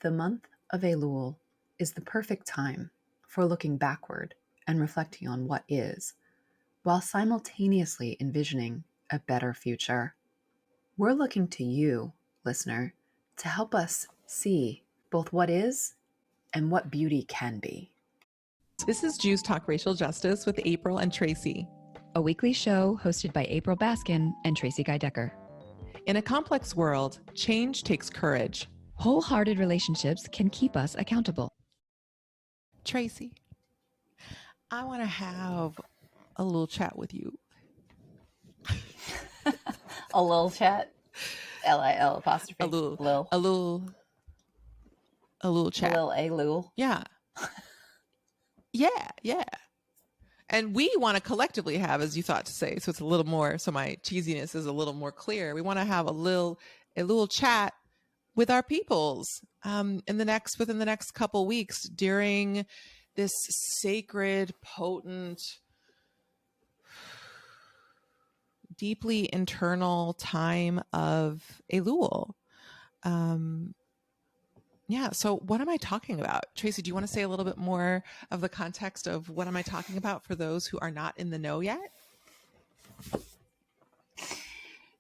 The month of Elul is the perfect time for looking backward and reflecting on what is, while simultaneously envisioning a better future. We're looking to you, listener, to help us see both what is and what beauty can be. This is Jews Talk Racial Justice with April and Tracy, a weekly show hosted by April Baskin and Tracy Guy Decker. In a complex world, change takes courage. Wholehearted relationships can keep us accountable. Tracy, I want to have a little chat with you. A little chat? L-I-L apostrophe. A little chat. A little. Yeah. Yeah. And we want to collectively have, as you thought to say, so it's a little more, so my cheesiness is a little more clear. We want to have a little chat with our peoples within the next couple weeks during this sacred, potent, deeply internal time of Elul. So what am I talking about? Tracy, do you want to say a little bit more of the context of what am I talking about for those who are not in the know yet?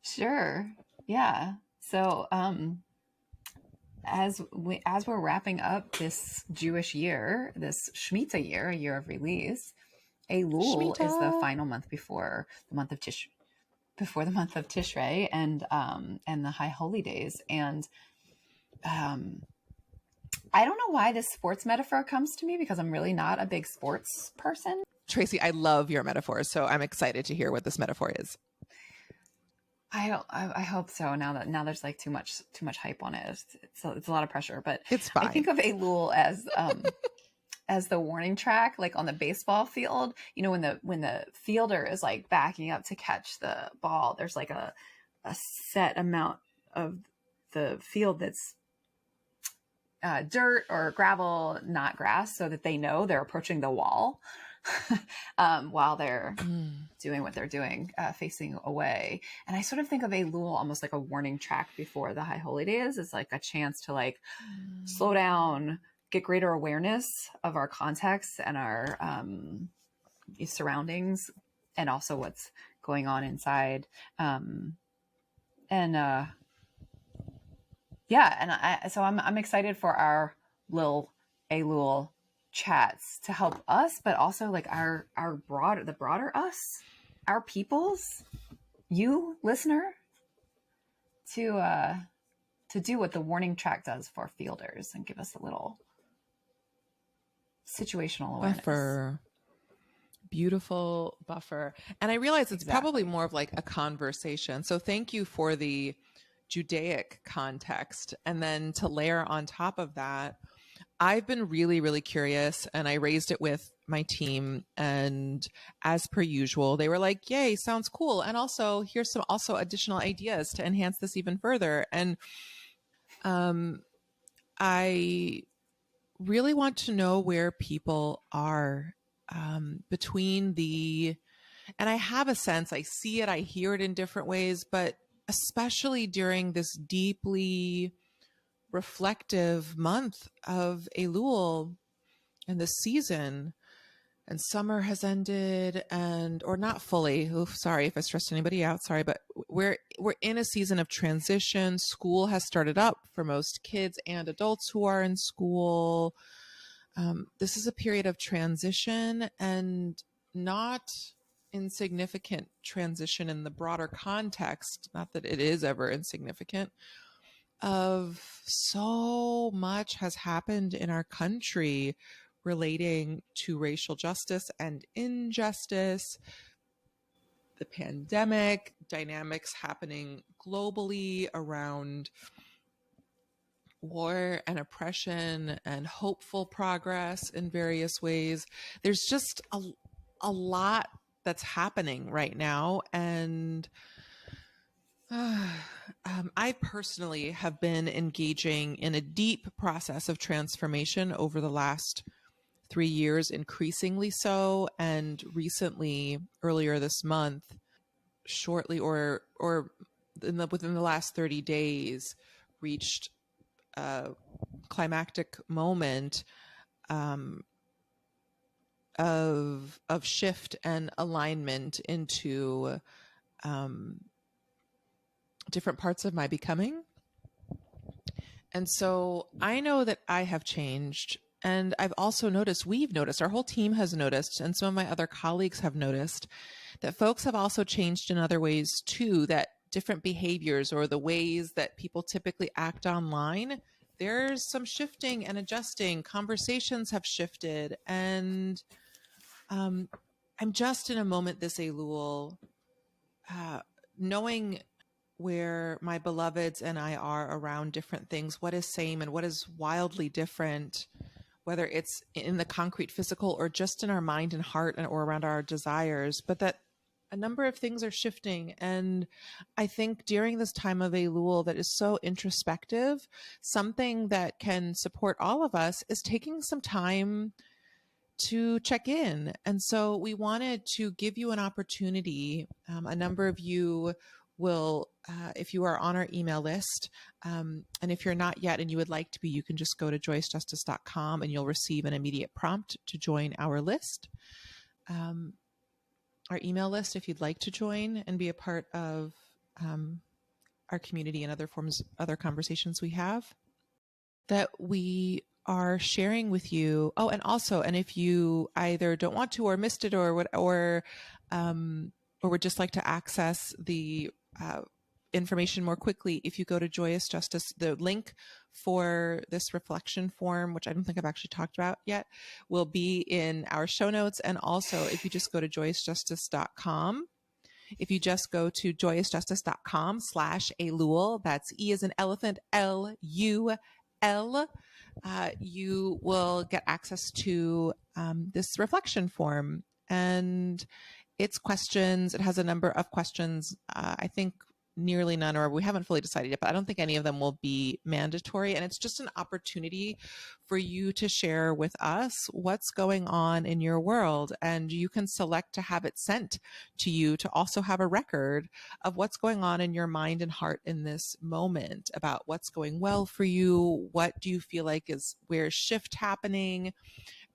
Sure. Yeah. So as we're wrapping up this Jewish year, this Shemitah year, a year of release, Elul is the final month before the month of Tishrei and the High Holy Days. And I don't know why this sports metaphor comes to me, because I'm really not a big sports person. Tracy, I love your metaphors, so I'm excited to hear what this metaphor is. I hope so. Now there's like too much hype on it. It's a lot of pressure, but it's fine. I think of Elul as as the warning track, like on the baseball field. You know, when the fielder is like backing up to catch the ball, there's like a set amount of the field that's dirt or gravel, not grass, so that they know they're approaching the wall while they're doing what they're doing, facing away. And I sort of think of Elul almost like a warning track before the High Holy Days. It's like a chance to like slow down, get greater awareness of our context and our surroundings, and also what's going on inside. So I'm excited for our little Elul chats to help us, but also like the broader us, our peoples, you listener, to do what the warning track does for fielders and give us a little situational awareness. Buffer. Beautiful buffer. And I realize it's probably more of like a conversation. So thank you for the Judaic context. And then to layer on top of that, I've been really, really curious, and I raised it with my team, and as per usual, they were like, yay, sounds cool. And also here's some also additional ideas to enhance this even further. And I really want to know where people are between and I have a sense, I see it, I hear it in different ways, but especially during this deeply reflective month of Elul and the season, and summer has ended, or not fully. Oof, sorry if I stressed anybody out. Sorry, but we're in a season of transition. School has started up for most kids and adults who are in school. This is a period of transition, and not insignificant transition in the broader context, not that it is ever insignificant, of so much has happened in our country relating to racial justice and injustice, the pandemic, dynamics happening globally around war and oppression and hopeful progress in various ways. There's just a lot that's happening right now. And I personally have been engaging in a deep process of transformation over the last 3 years, increasingly so. And recently, earlier this month, shortly or within the last 30 days, reached climactic moment of shift and alignment into different parts of my becoming. And so I know that I have changed. And I've also noticed, we've noticed, our whole team has noticed, and some of my other colleagues have noticed that folks have also changed in other ways too, that different behaviors or the ways that people typically act online, there's some shifting and adjusting. Conversations have shifted. And I'm just in a moment this Elul, knowing where my beloveds and I are around different things, what is same and what is wildly different, whether it's in the concrete physical or just in our mind and heart and or around our desires, but that a number of things are shifting. And I think during this time of Elul that is so introspective, something that can support all of us is taking some time to check in. And so we wanted to give you an opportunity. A number of you will, if you are on our email list, and if you're not yet and you would like to be, you can just go to joycejustice.com and you'll receive an immediate prompt to join our list, our email list, if you'd like to join and be a part of our community and other forms, other conversations we have that we are sharing with you. Oh, and also, and if you either don't want to or missed it or would just like to access the information more quickly, if you go to Joyous Justice, the link for this reflection form, which I don't think I've actually talked about yet, will be in our show notes. And also, if you just go to joyousjustice.com, if you just go to joyousjustice.com/Elul, that's E as in elephant, LUL, you will get access to this reflection form. And it's questions. It has a number of questions. I think nearly none, or we haven't fully decided yet, but I don't think any of them will be mandatory. And it's just an opportunity for you to share with us what's going on in your world. And you can select to have it sent to you to also have a record of what's going on in your mind and heart in this moment, about what's going well for you. What do you feel like is where's shift happening?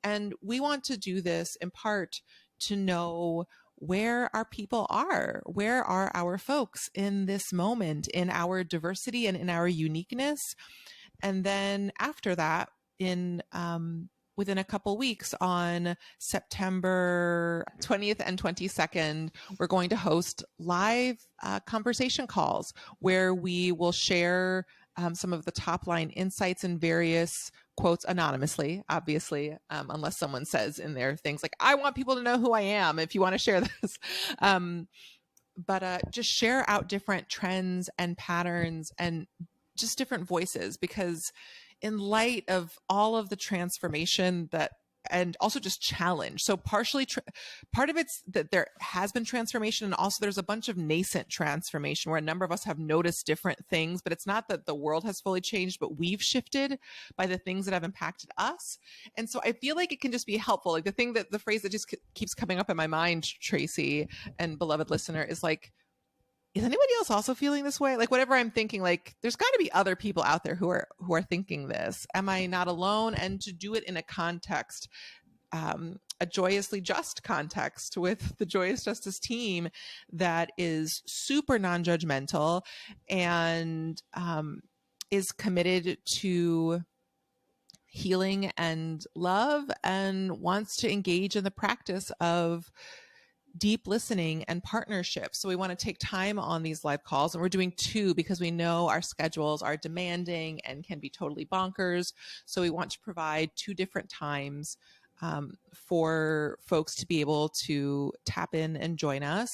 And we want to do this in part to know where our people are, where are our folks in this moment, in our diversity and in our uniqueness. And then after that, in within a couple weeks, on September 20th and 22nd, we're going to host live conversation calls where we will share some of the top line insights and various quotes anonymously, obviously, unless someone says in there things like, I want people to know who I am if you want to share this. But just share out different trends and patterns and just different voices, because in light of all of the transformation that, and also just challenge. So partially, part of it's that there has been transformation, and also there's a bunch of nascent transformation where a number of us have noticed different things, but it's not that the world has fully changed, but we've shifted by the things that have impacted us. And so I feel like it can just be helpful. Like the phrase that just keeps coming up in my mind, Tracy and beloved listener, is like, is anybody else also feeling this way? Like whatever I'm thinking, like there's got to be other people out there who are thinking this. Am I not alone? And to do it in a context, a joyously just context with the Joyous Justice team that is super non-judgmental and is committed to healing and love and wants to engage in the practice of deep listening and partnership. So we want to take time on these live calls, and we're doing 2 because we know our schedules are demanding and can be totally bonkers. So we want to provide 2 different times for folks to be able to tap in and join us.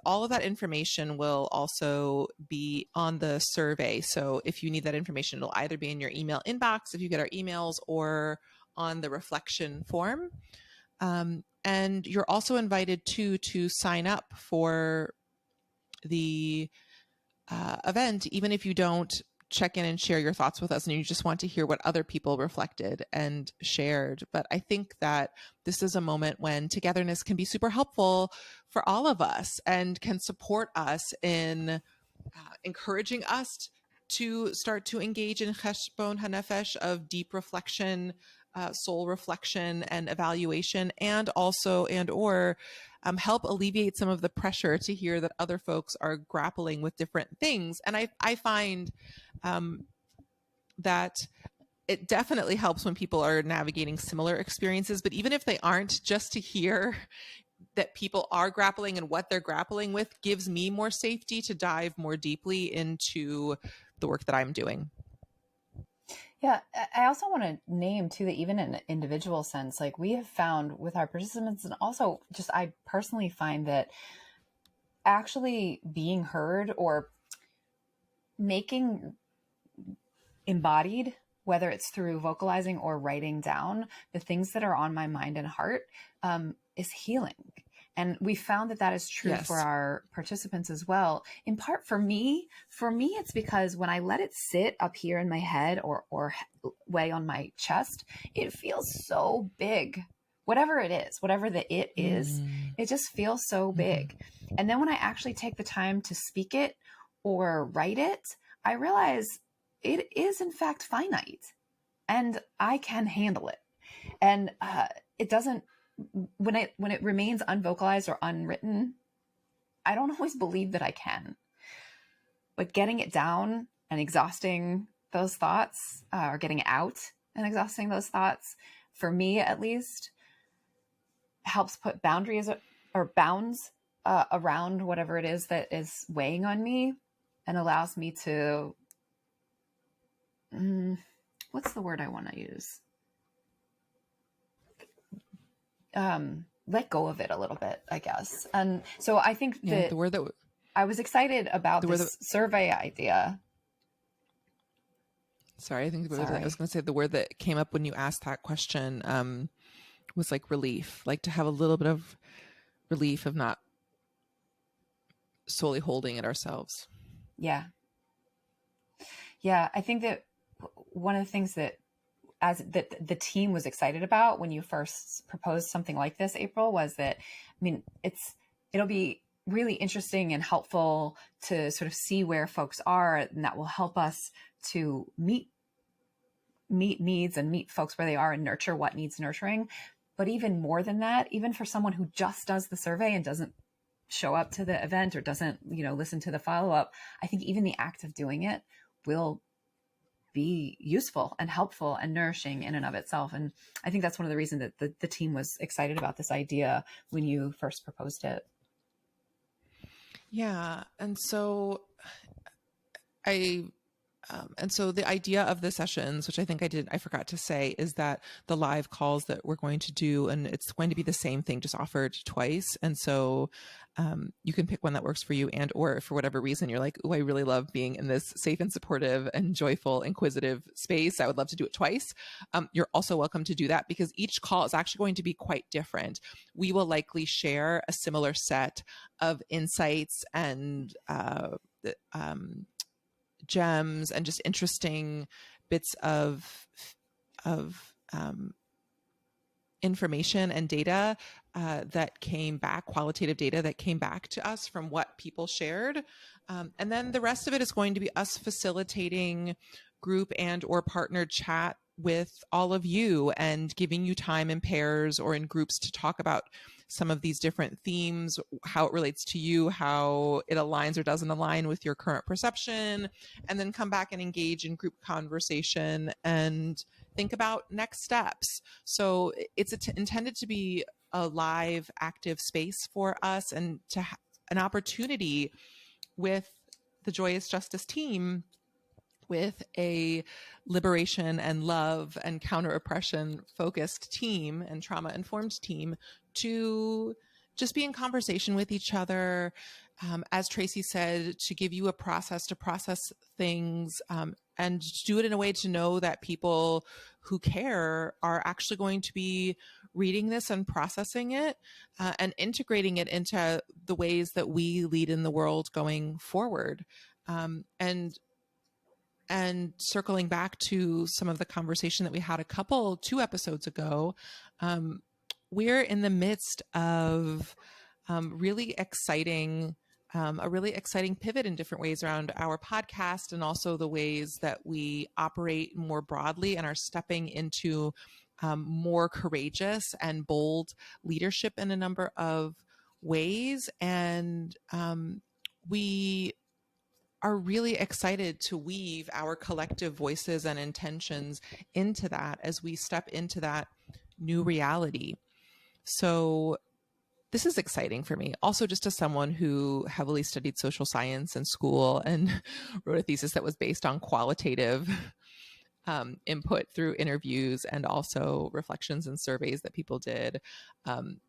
All of that information will also be on the survey. So if you need that information, it'll either be in your email inbox if you get our emails, or on the reflection form. And you're also invited to sign up for the event, even if you don't check in and share your thoughts with us and you just want to hear what other people reflected and shared. But I think that this is a moment when togetherness can be super helpful for all of us and can support us in encouraging us to start to engage in cheshbon hanefesh of deep reflection, soul reflection and evaluation, and also help alleviate some of the pressure to hear that other folks are grappling with different things. And I find that it definitely helps when people are navigating similar experiences, but even if they aren't, just to hear that people are grappling and what they're grappling with gives me more safety to dive more deeply into the work that I'm doing. Yeah, I also want to name too that even in an individual sense, like we have found with our participants, and also just I personally find that actually being heard or making embodied, whether it's through vocalizing or writing down the things that are on my mind and heart, is healing. And we found that that is true Yes. for our participants as well. In part for me, it's because when I let it sit up here in my head or weigh on my chest, it feels so big. Whatever it is, whatever the it is, it just feels so big. And then when I actually take the time to speak it or write it, I realize it is in fact finite and I can handle it. And it doesn't, when it remains unvocalized or unwritten, I don't always believe that I can. But getting it down and exhausting those thoughts, or getting it out and exhausting those thoughts, for me at least, helps put boundaries or bounds around whatever it is that is weighing on me, and allows me to, what's the word I want to use? Let go of it a little bit, I guess. And so I think that the word that I was excited about this survey idea. Sorry, I think I was going to say the word that came up when you asked that question was like relief, like to have a little bit of relief of not solely holding it ourselves. Yeah. I think that one of the things that the team was excited about when you first proposed something like this, April, was that, I mean, it'll be really interesting and helpful to sort of see where folks are, and that will help us to meet needs and meet folks where they are and nurture what needs nurturing. But even more than that, even for someone who just does the survey and doesn't show up to the event or doesn't, listen to the follow-up, I think even the act of doing it will be useful and helpful and nourishing in and of itself. And I think that's one of the reasons that the team was excited about this idea when you first proposed it. Yeah. And so the idea of the sessions, which I forgot to say, is that the live calls that we're going to do, and it's going to be the same thing, just offered twice. And so you can pick one that works for you, and or for whatever reason you're like, oh, I really love being in this safe and supportive and joyful, inquisitive space, I would love to do it twice. You're also welcome to do that, because each call is actually going to be quite different. We will likely share a similar set of insights and gems and just interesting bits of information and data that came back, qualitative data that came back to us from what people shared. And then the rest of it is going to be us facilitating group and or partnered chat with all of you and giving you time in pairs or in groups to talk about some of these different themes, how it relates to you, how it aligns or doesn't align with your current perception, and then come back and engage in group conversation and think about next steps. So it's intended to be a live, active space for us, and to an opportunity with the Joyous Justice team, with a liberation and love and counter-oppression focused team and trauma-informed team, to just be in conversation with each other. As Tracy said, to give you a process to process things, and do it in a way to know that people who care are actually going to be reading this and processing it, and integrating it into the ways that we lead in the world going forward. And circling back to some of the conversation that we had 2 episodes ago, we're in the midst of really exciting a really exciting pivot in different ways around our podcast and also the ways that we operate more broadly and are stepping into more courageous and bold leadership in a number of ways. And we are really excited to weave our collective voices and intentions into that as we step into that new reality. So this is exciting for me. Also, just as someone who heavily studied social science in school and wrote a thesis that was based on qualitative input through interviews and also reflections and surveys that people did.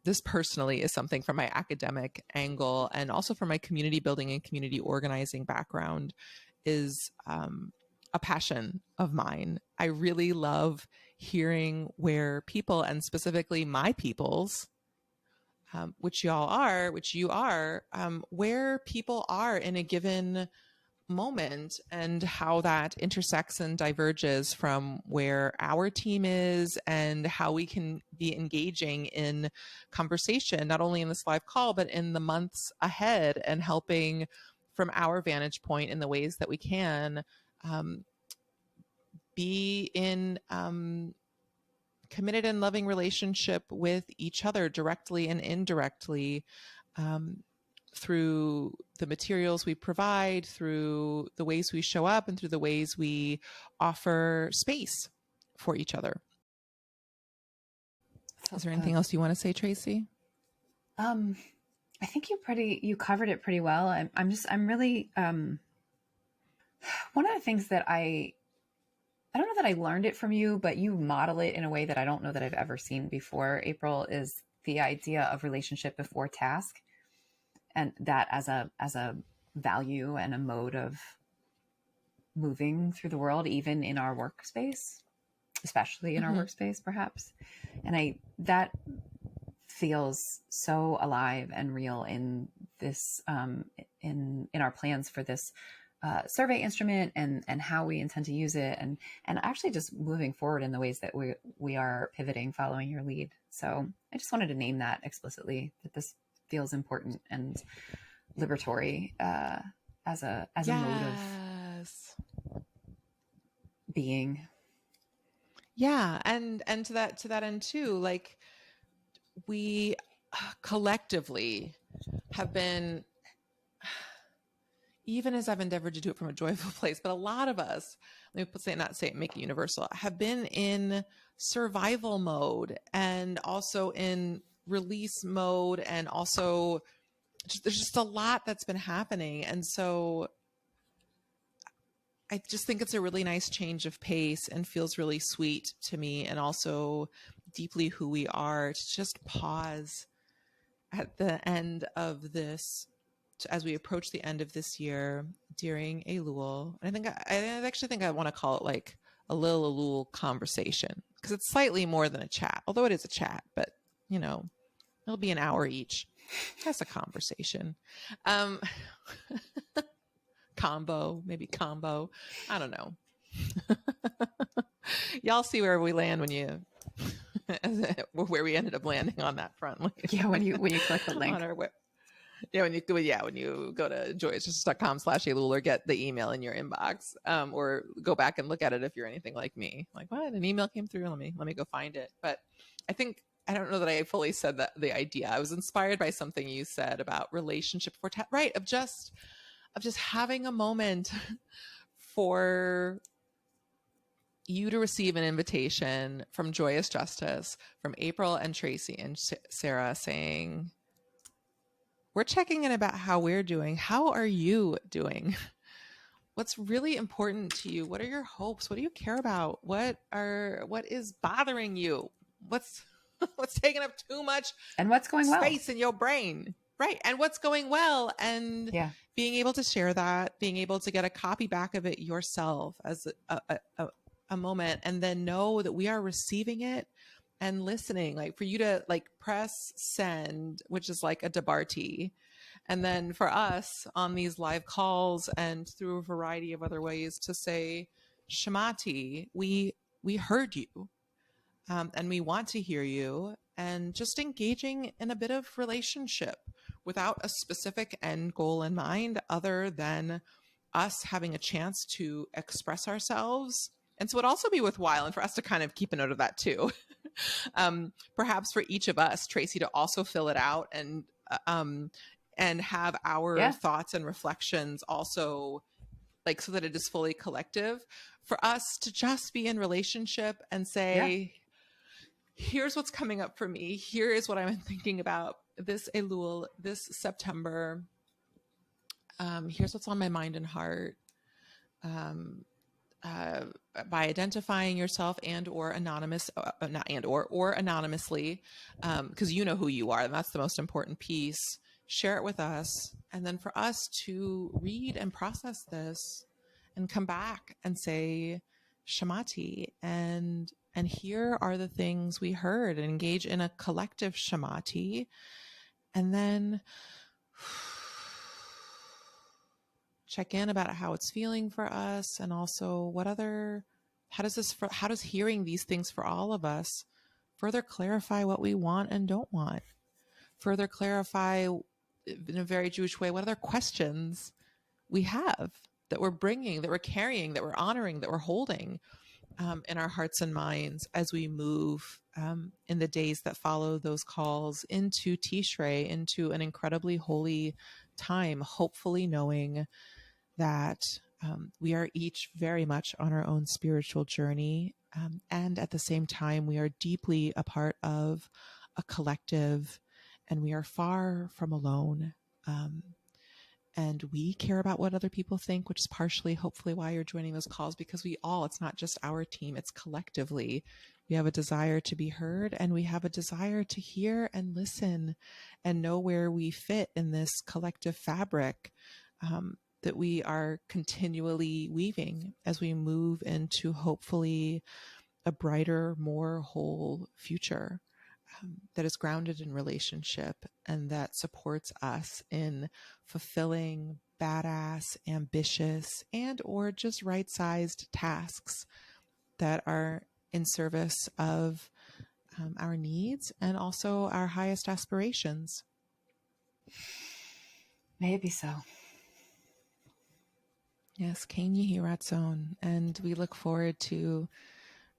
This personally is something from my academic angle and also from my community building and community organizing background is a passion of mine. I really love hearing where people, and specifically my peoples, which you are, where people are in a given moment and how that intersects and diverges from where our team is and how we can be engaging in conversation, not only in this live call, but in the months ahead and helping from our vantage point in the ways that we can be in committed and loving relationship with each other directly and indirectly through the materials we provide, through the ways we show up, and through the ways we offer space for each other. Is there anything else you want to say, Tracy? I think you covered it pretty well. I'm really, one of the things that I don't know that I learned it from you, but you model it in a way that I don't know that I've ever seen before, April, is the idea of relationship before task. And that as a value and a mode of moving through the world, even in our workspace, especially in our workspace, perhaps. And that feels so alive and real in this, in our plans for this survey instrument and how we intend to use it, and actually just moving forward in the ways that we are pivoting following your lead. So I just wanted to name that explicitly, that this feels important and liberatory as a mode of being. Yeah, and to that end too, like we collectively have been, even as I've endeavored to do it from a joyful place, but a lot of us, let me make it universal, have been in survival mode and also in release mode, and also there's just a lot that's been happening. And so I just think it's a really nice change of pace and feels really sweet to me, and also deeply who we are, to just pause at the end of this, as we approach the end of this year during Elul. And I actually think I want to call it like a little Elul conversation, because it's slightly more than a chat, although it is a chat, but you know, it'll be an hour each. That's a conversation. Maybe combo. I don't know. Y'all see where we land where we ended up landing on that front. Yeah, when you click the link. On our web. Yeah, when you go to joyisjustice.com/Elul or get the email in your inbox, or go back and look at it if you're anything like me. Like, what? An email came through? Let me go find it. But I don't know that I fully said that the idea. I was inspired by something you said about relationship of just having a moment for you to receive an invitation from Joyous Justice, from April and Tracy and Sarah, saying, we're checking in about how we're doing. How are you doing? What's really important to you? What are your hopes? What do you care about? What is bothering you? What's taking up too much and what's going space in your brain? Right. And what's going well, and being able to share that, being able to get a copy back of it yourself as a moment, and then know that we are receiving it and listening, like for you to like press send, which is like a Dabarti. And then for us on these live calls and through a variety of other ways to say, Shamati, we heard you. And we want to hear you, and just engaging in a bit of relationship without a specific end goal in mind other than us having a chance to express ourselves. And so it'd also be worthwhile, and for us to kind of keep a note of that too. Perhaps for each of us, Tracy, to also fill it out and have our thoughts and reflections also, like, so that it is fully collective, for us to just be in relationship and say, here's what's coming up for me. Here is what I'm thinking about this Elul, this September. Here's what's on my mind and heart. By identifying yourself and or anonymous, not and or anonymously, because you know who you are, and that's the most important piece. Share it with us, and then for us to read and process this, and come back and say, Shamati, and here are the things we heard, and engage in a collective Shamati, and then check in about how it's feeling for us, and also how does hearing these things for all of us further clarify what we want and don't want, further clarify in a very Jewish way what other questions we have that we're bringing, that we're carrying, that we're honoring, that we're holding in our hearts and minds as we move in the days that follow those calls into Tishrei, into an incredibly holy time, hopefully knowing that we are each very much on our own spiritual journey. And at the same time, we are deeply a part of a collective, and we are far from alone. And we care about what other people think, which is partially, hopefully, why you're joining those calls, because it's not just our team, it's collectively. We have a desire to be heard, and we have a desire to hear and listen and know where we fit in this collective fabric that we are continually weaving as we move into hopefully a brighter, more whole future that is grounded in relationship and that supports us in fulfilling badass, ambitious, and or just right-sized tasks that are in service of our needs and also our highest aspirations. Maybe so. Yes, Ken Yehi Ratzon. And we look forward to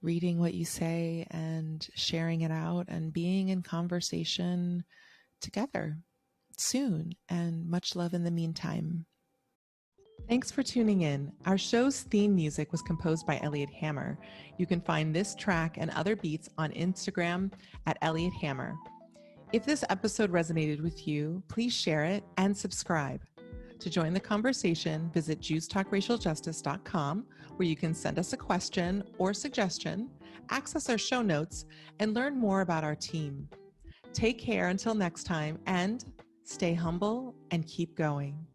reading what you say and sharing it out and being in conversation together soon. And much love in the meantime. Thanks for tuning in. Our show's theme music was composed by Elliot Hammer. You can find this track and other beats on Instagram at Elliot Hammer. If this episode resonated with you, please share it and subscribe. To join the conversation, visit JewsTalkRacialJustice.com, where you can send us a question or suggestion, access our show notes, and learn more about our team. Take care until next time, and stay humble and keep going.